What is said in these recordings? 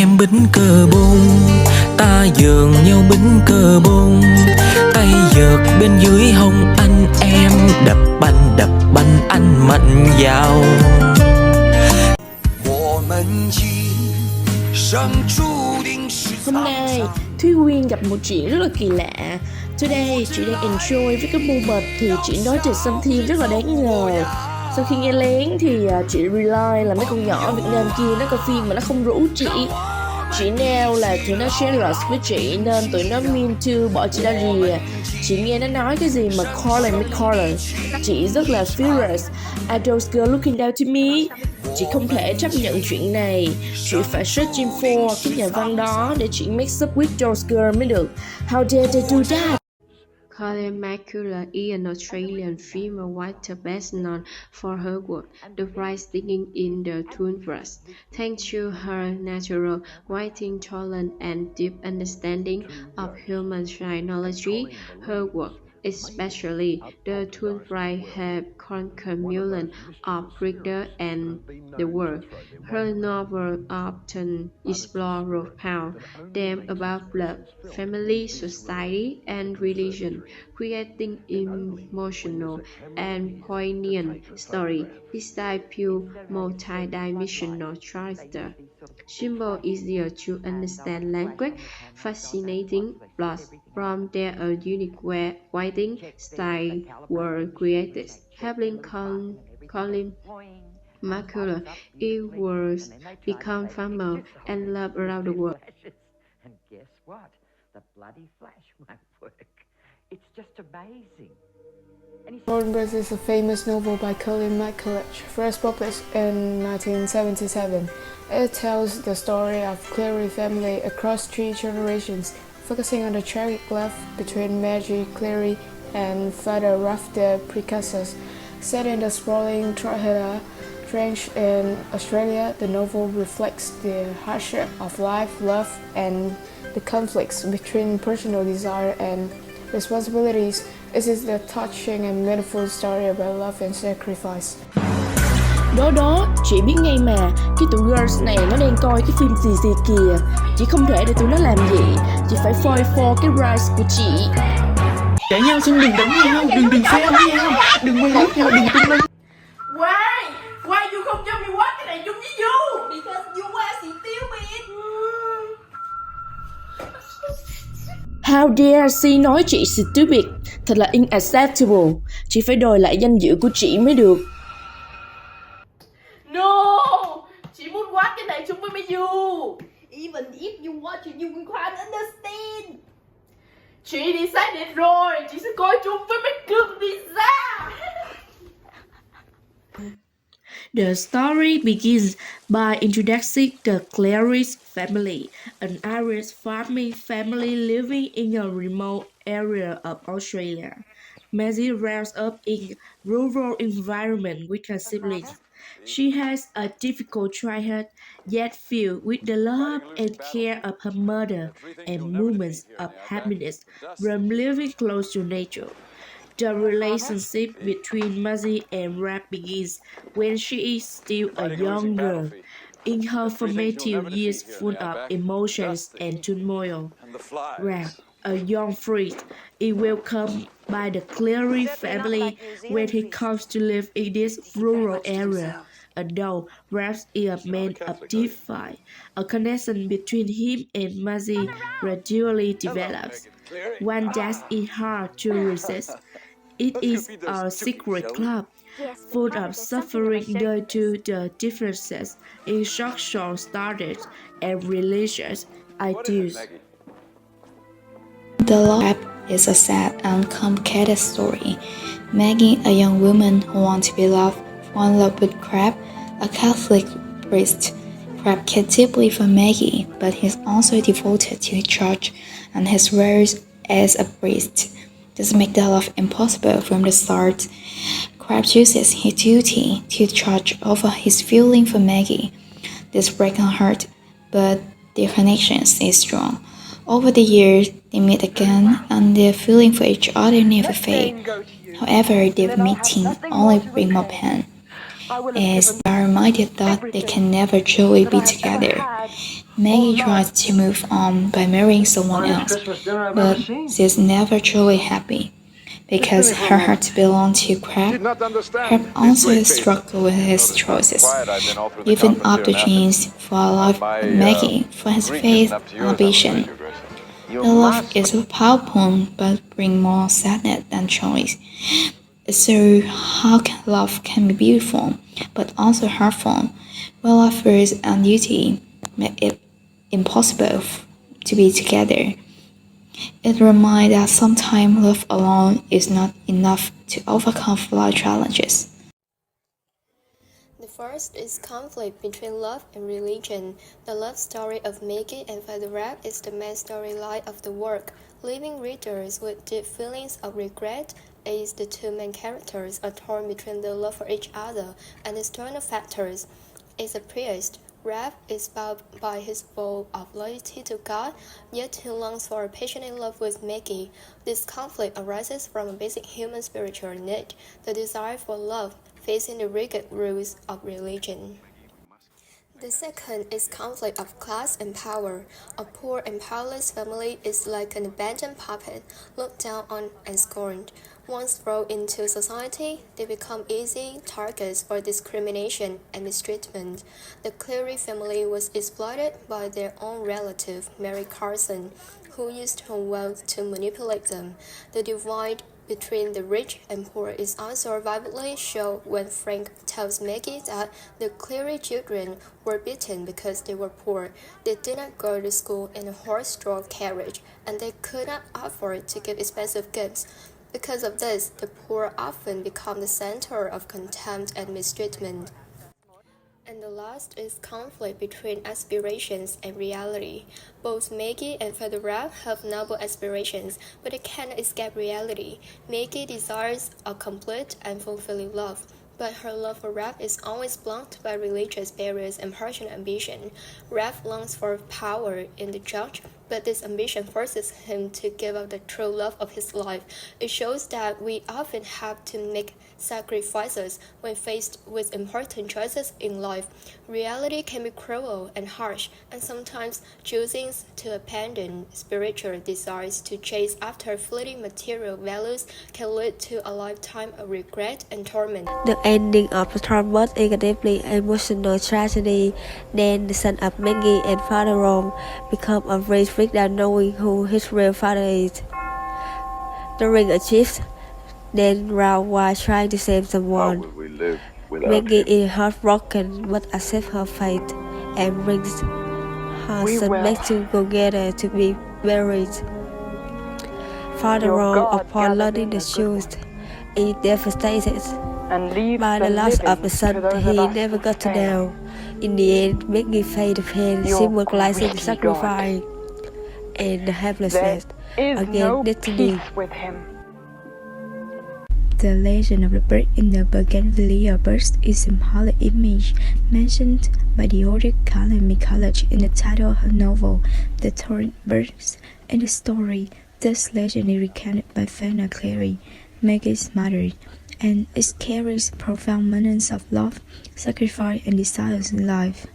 em bính cờ bông, ta dường nhau bính cờ bông, tay giật bên dưới hông anh em đập banh anh mạnh vào. Hôm nay, Thúy Quyên gặp một chuyện rất là kỳ lạ. Today, chị đang enjoy với cái moment thì chị nói từ something rất là đáng ngờ. Sau khi nghe lén thì chị realize là mấy con nhỏ Việt Nam kia nó coi phim mà nó không rủ chị. Chị nêu là tụi nó jealous với chị nên tụi nó mean to bỏ chị ra rìa. Chị nghe nó nói cái gì mà calling me caller. Chị rất là furious. Are those girls looking down to me? Chị không thể chấp nhận chuyện này. Chị phải searching for cái nhà văn đó để chị mix up with those girls mới được. How dare they do that? Colin McCullough is an Australian female writer best known for her work, The Bright Singing in the Tundras. Thanks to her natural writing talent and deep understanding of human psychology, her work, especially The Tundras, have conquered millions of readers and the world. Her novels often explore profound themes about love, family, society, and religion, creating emotional and poignant stories beside pure multidimensional characters. Symbol easier to understand language, fascinating plots from their unique writing style were created, helping Colin McCullough was become famous and loved around the world. And guess what? The bloody flash won't work. It's just amazing. Thornbridge is a famous novel by Colin McCullough, first published in 1977. It tells the story of Cleary family across 3 generations, focusing on the tragic love between Maggie Cleary and Father Ruff, the precursors. Set in the sprawling Drogheda Trench in Australia, the novel reflects the hardship of life, love, and the conflicts between personal desire and responsibilities. It is a touching and meaningful story about love and sacrifice. Đó, chị biết ngay mà, cái tụi girls này nó đang coi cái phim gì kìa. Chị không thể để tụi nó làm gì, chị phải fight for cái rights của chị. Chạy nhau xong đừng đánh nhau, đừng phe nhau, đừng quay lướt nhau, đừng tung lên. Why you không cho mình watch cái này chung với you? Because you are stupid. How dare she nói chị stupid? Thật là unacceptable. Chị phải đòi lại danh dự của chị mới được. No, chị muốn watch cái này chung với mấy you. Even if you watch it, you can't understand. Chị decide rồi, chị sẽ coi chung với mấy cưng đi ra. The story begins by introducing the Clarice family, an Irish farming family living in a remote area of Australia. Maggie grows up in a rural environment with her siblings. She has a difficult childhood, yet filled with the love and care of her mother and moments of happiness from living close to nature. The relationship between Maggie and Rap begins when she is still a young girl, in her formative years full of emotions and turmoil. Rap, a young priest, is welcomed by the Cleary family when he comes to live in this rural area. Although Rap is a man of deep fight, a connection between him and Maggie gradually develops, one that is hard to resist. It is a secret club, full of suffering due to the differences in social status and religious ideals. The Love is a sad and complicated story. Maggie, a young woman who wants to be loved, falls in love with Crab, a Catholic priest. Crab cares deeply for Maggie, but he's also devoted to the church and his roles as a priest. This makes the love impossible from the start. Crab chooses his duty to the church over his feeling for Maggie. This breaks her heart, but their connection stays strong. Over the years, they meet again, and their feeling for each other never fades. However, their meeting only brings more pain, as they are reminded that they can never truly be together. Maggie tries to move on by marrying someone else, but she's never truly happy because her heart belongs to Crab. Crab also struggles with his choices, even after James fall off Maggie for his faith ambition. The love is powerful but brings more sadness than choice. So how can love can be beautiful but also hurtful? Well, love and duty make it impossible to be together. It reminds us that sometimes love alone is not enough to overcome life challenges. The first is conflict between love and religion. The love story of Maggie and Father Rab is the main storyline of the work, leaving readers with deep feelings of regret as the two main characters are torn between their love for each other and external factors. As a priest, Rab is bound by his vow of loyalty to God, yet he longs for a passionate love with Maggie. This conflict arises from a basic human spiritual need, the desire for love, facing the rigid rules of religion. The second is conflict of class and power. A poor and powerless family is like an abandoned puppet, looked down on and scorned. Once thrown into society, they become easy targets for discrimination and mistreatment. The Cleary family was exploited by their own relative, Mary Carson, who used her wealth to manipulate them. The divide between the rich and poor is also vividly shown when Frank tells Maggie that the Cleary children were beaten because they were poor. They did not go to school in a horse-drawn carriage, and they could not afford to give expensive gifts. Because of this, the poor often become the center of contempt and mistreatment. And the last is conflict between aspirations and reality. Both Maggie and Father Rab have noble aspirations, but they cannot escape reality. Maggie desires a complete and fulfilling love, but her love for Rab is always blocked by religious barriers and personal ambition. Rab longs for power in the church, but this ambition forces him to give up the true love of his life. It shows that we often have to make sacrifices when faced with important choices in life. Reality can be cruel and harsh, and sometimes choosing to abandon spiritual desires to chase after fleeting material values can lead to a lifetime of regret and torment. The ending of the storm was incredibly emotional tragedy. Then the son of Maggie and Father Ron become a rich without knowing who his real father is. During a shift, then Ralph was trying to save someone. Maggie is heartbroken but accepts her fate and brings her son back together to be buried. Father Ron, upon learning the truth, is devastated by the loss of the son he never got to know. In the end, Maggie faced the pain, symbolizing the sacrifice and the helplessness against destiny. The legend of the bird in the bougainvillea burst is a symbolic image mentioned by the author Colin McCulloch in the title of her novel, The Torn Birds. In the story, this legend is recounted by Fiona Cleary, Maggie's mother, and it carries profound meanings of love, sacrifice, and desires in life.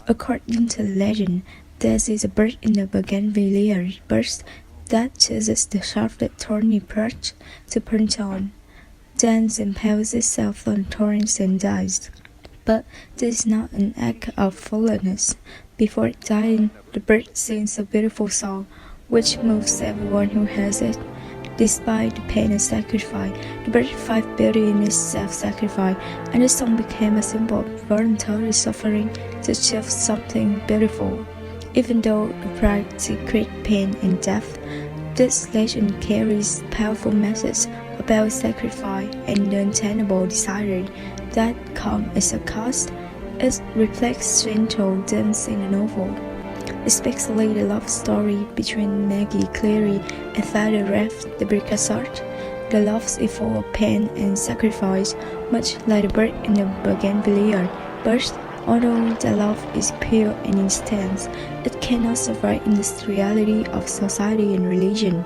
According to the legend, there is a bird in the bougainvillea burst that chooses the sharp thorny perch to perch on, then impales itself on thorns and dies. But this is not an act of foolishness. Before dying, the bird sings a beautiful song, which moves everyone who hears it. Despite the pain and sacrifice, the bird finds beauty in its self-sacrifice, and the song became a symbol of voluntary suffering to achieve something beautiful. Even though the bride secret pain and death, this legend carries powerful messages about sacrifice and the unattainable desire that come as a cost. It reflects gentle themes in the novel, especially the love story between Maggie Cleary and Father Rab the Bricassart. The love is full of pain and sacrifice, much like the bird in the bougainvillea burst. Although the love is pure and intense, it cannot survive in the reality of society and religion,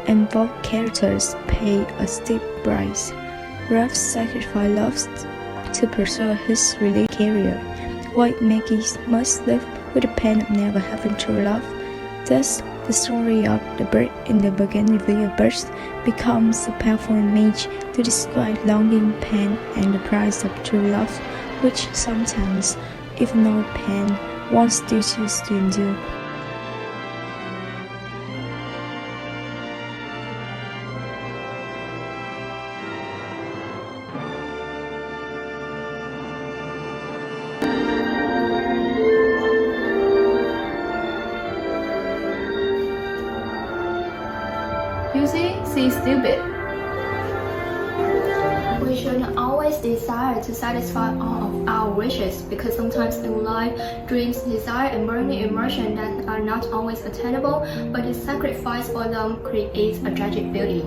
and both characters pay a steep price. Ralph sacrificed love to pursue his religious career, while Maggie must live with the pain of never having true love. Thus, the story of the bird in the bougainvillea burst becomes a powerful image to describe longing, pain, and the price of true love, which sometimes, even though pain, one still chooses to endure. You see, she's stupid. We shouldn't always desire to satisfy all of our wishes because sometimes in life, dreams, desire, and burning emotions that are not always attainable, but the sacrifice for them creates a tragic beauty.